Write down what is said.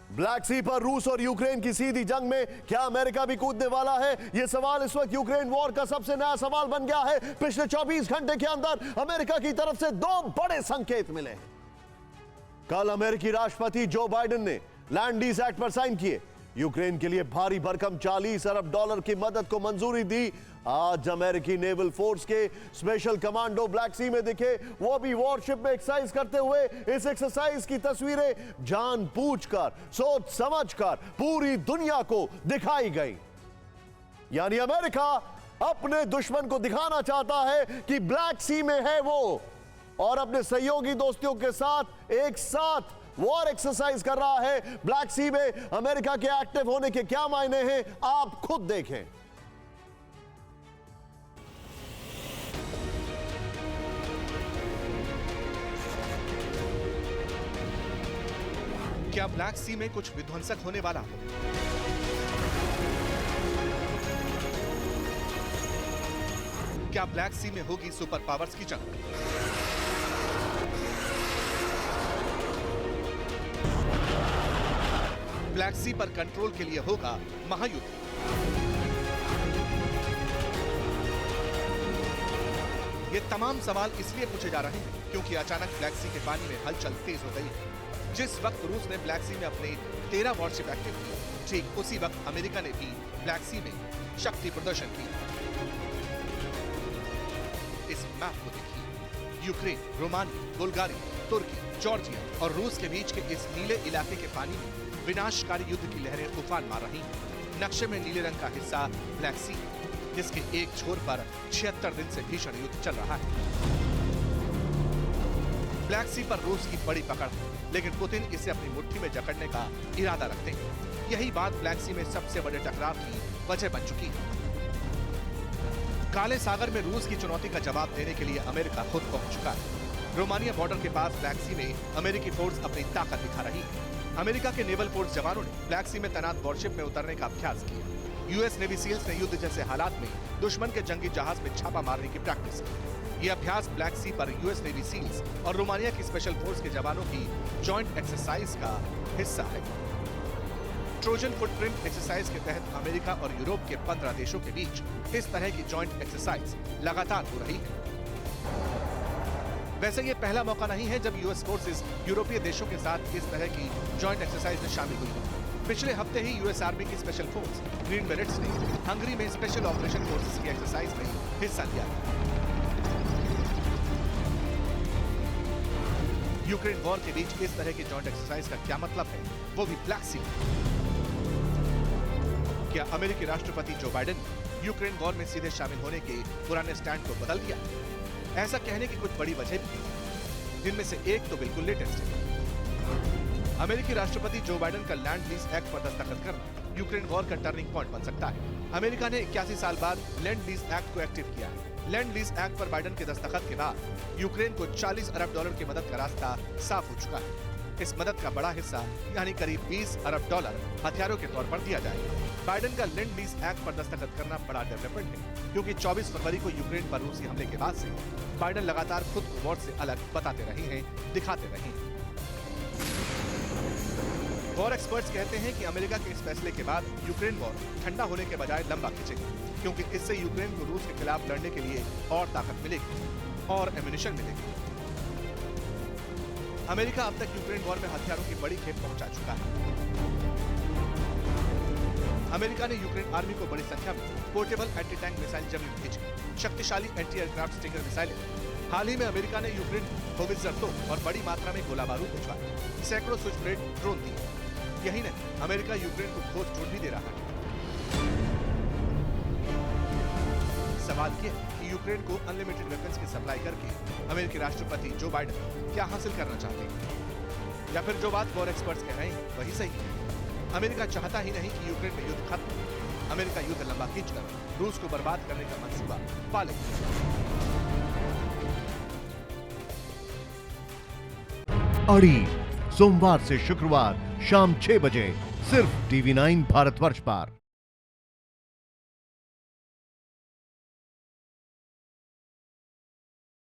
Black सी पर रूस और यूक्रेन की सीधी जंग में क्या अमेरिका भी कूदने वाला है? यह सवाल इस वक्त यूक्रेन वॉर का सबसे नया सवाल बन गया है। पिछले 24 घंटे के अंदर अमेरिका की तरफ से 2 बड़े संकेत मिले। कल अमेरिकी राष्ट्रपति जो बाइडेन ने लैंड लीज एक्ट पर साइन किए, यूक्रेन के लिए भारी भरकम $40 अरब की मदद को मंजूरी दी। आज अमेरिकी नेवल फोर्स के स्पेशल कमांडो ब्लैक सी में दिखे, वो भी वॉरशिप में एक्सरसाइज करते हुए। इस एक्सरसाइज की तस्वीरें जानबूझकर, सोच समझकर पूरी दुनिया को दिखाई गई। यानी अमेरिका अपने दुश्मन को दिखाना चाहता है कि ब्लैक सी में है वो, और अपने सहयोगी दोस्तों के साथ एक साथ वॉर एक्सरसाइज कर रहा है। ब्लैक सी में अमेरिका के एक्टिव होने के क्या मायने हैं, आप खुद देखें। क्या ब्लैक सी में कुछ विध्वंसक होने वाला है? क्या ब्लैक सी में होगी सुपर पावर्स की जंग? ब्लैक सी पर कंट्रोल के लिए होगा महायुद्ध। ये तमाम सवाल इसलिए पूछे जा रहे हैं क्योंकि अचानक ब्लैक सी के पानी में हलचल तेज हो गई है। जिस वक्त रूस ने ब्लैक सी में अपने 13 वॉरशिप एक्टिव किए, ठीक उसी वक्त अमेरिका ने भी ब्लैक सी में शक्ति प्रदर्शन किया। इस मैप को देखिए। यूक्रेन, रोमानिया, बुल्गारिया, तुर्की, जॉर्जिया और रूस के बीच के इस नीले इलाके के पानी में विनाशकारी युद्ध की लहरें उफान मार रही हैं। नक्शे में नीले रंग का हिस्सा ब्लैक सी, जिसके एक छोर पर 76 दिन से भीषण युद्ध चल रहा है। ब्लैक सी पर रूस की बड़ी पकड़ है, लेकिन पुतिन इसे अपनी मुट्ठी में जकड़ने का इरादा रखते हैं। यही बात ब्लैक सी में सबसे बड़े टकराव की वजह बन चुकी है। काले सागर में रूस की चुनौती का जवाब देने के लिए अमेरिका खुद पहुंच चुका है। रोमानिया बॉर्डर के पास ब्लैक सी में अमेरिकी फोर्स अपनी ताकत दिखा रही है। अमेरिका के नेवल फोर्स जवानों ने ब्लैक सी में तैनात वॉरशिप में उतरने का अभ्यास किया। यूएस नेवी सील्स ने युद्ध जैसे हालात में दुश्मन के जंगी जहाज में छापा मारने की प्रैक्टिस की। यह अभ्यास ब्लैक सी पर यूएस नेवी सील्स और रोमानिया की स्पेशल फोर्स के जवानों की जॉइंट एक्सरसाइज का हिस्सा है। ट्रोजन फुटप्रिंट एक्सरसाइज के तहत अमेरिका और यूरोप के 15 देशों के बीच इस तरह की जॉइंट एक्सरसाइज लगातार हो रही है। वैसे ये पहला मौका नहीं है जब यूएस फोर्सेस यूरोपीय देशों के साथ इस तरह की जॉइंट एक्सरसाइज में शामिल हुई है। पिछले हफ्ते ही यूएस आर्मी की स्पेशल फोर्स ग्रीन बेरेट्स ने हंगरी में स्पेशल ऑपरेशन फोर्सेस की एक्सरसाइज में हिस्सा लिया। यूक्रेन वॉर के बीच इस तरह की जॉइंट एक्सरसाइज का क्या मतलब है, वो भी ब्लैक सी। क्या अमेरिकी राष्ट्रपति जो बाइडेन ने यूक्रेन वॉर में सीधे शामिल होने के पुराने स्टैंड को बदल दिया? ऐसा कहने की कुछ बड़ी वजह भी है, जिनमें से एक तो बिल्कुल लेटेस्ट है। अमेरिकी राष्ट्रपति जो बाइडेन का लैंड लीज एक्ट पर दस्तखत करना यूक्रेन वॉर का टर्निंग पॉइंट बन सकता है। अमेरिका ने 81 साल बाद लैंड लीज एक्ट को एक्टिव किया है। लैंड लीज एक्ट पर बाइडेन के दस्तखत के बाद यूक्रेन को $40 अरब की मदद का रास्ता साफ हो चुका है। इस मदद का बड़ा हिस्सा यानी करीब $20 अरब हथियारों के तौर पर दिया जाएगा। बाइडेन का लैंड लीज एक्ट पर दस्तखत करना बड़ा डेवलपमेंट है, क्योंकि 24 फरवरी को यूक्रेन पर रूसी हमले के बाद से बाइडेन लगातार खुद को वॉर से अलग बताते रहे हैं, दिखाते रहे हैं। वॉर एक्सपर्ट्स कहते हैं कि अमेरिका के इस फैसले के बाद यूक्रेन वॉर ठंडा होने के बजाय लंबा खिंचेगा, क्योंकि इससे यूक्रेन को रूस के खिलाफ लड़ने के लिए और ताकत मिलेगी और एम्युनिशन मिलेगी। अमेरिका अब तक यूक्रेन वॉर में हथियारों की बड़ी खेप पहुंचा चुका है। अमेरिका ने यूक्रेन आर्मी को बड़ी संख्या में पोर्टेबल एंटी टैंक मिसाइल जमीन भेजी, शक्तिशाली एंटी एयरक्राफ्ट स्टिंगर मिसाइलें। हाल ही में अमेरिका ने यूक्रेन को होवित्जर तोप और बड़ी मात्रा में गोला बारूद भिजवाया, सैकड़ों स्विच ब्लेड ड्रोन दिए। यही नहीं, अमेरिका यूक्रेन को ठोस ड्रोन भी दे रहा है। सवाल ये है कि यूक्रेन को अनलिमिटेड वेपन्स की सप्लाई करके अमेरिकी राष्ट्रपति जो बाइडेन क्या हासिल करना चाहते हैं, या फिर जो बात वॉर एक्सपर्ट्स कह रहे हैं वही सही है। अमेरिका चाहता ही नहीं कि यूक्रेन में युद्ध खत्म हो। अमेरिका युद्ध लंबा खींचकर रूस को बर्बाद करने का मंसूबा पाले। अड़ी सोमवार से शुक्रवार शाम 6 बजे सिर्फ TV9 भारतवर्ष पर।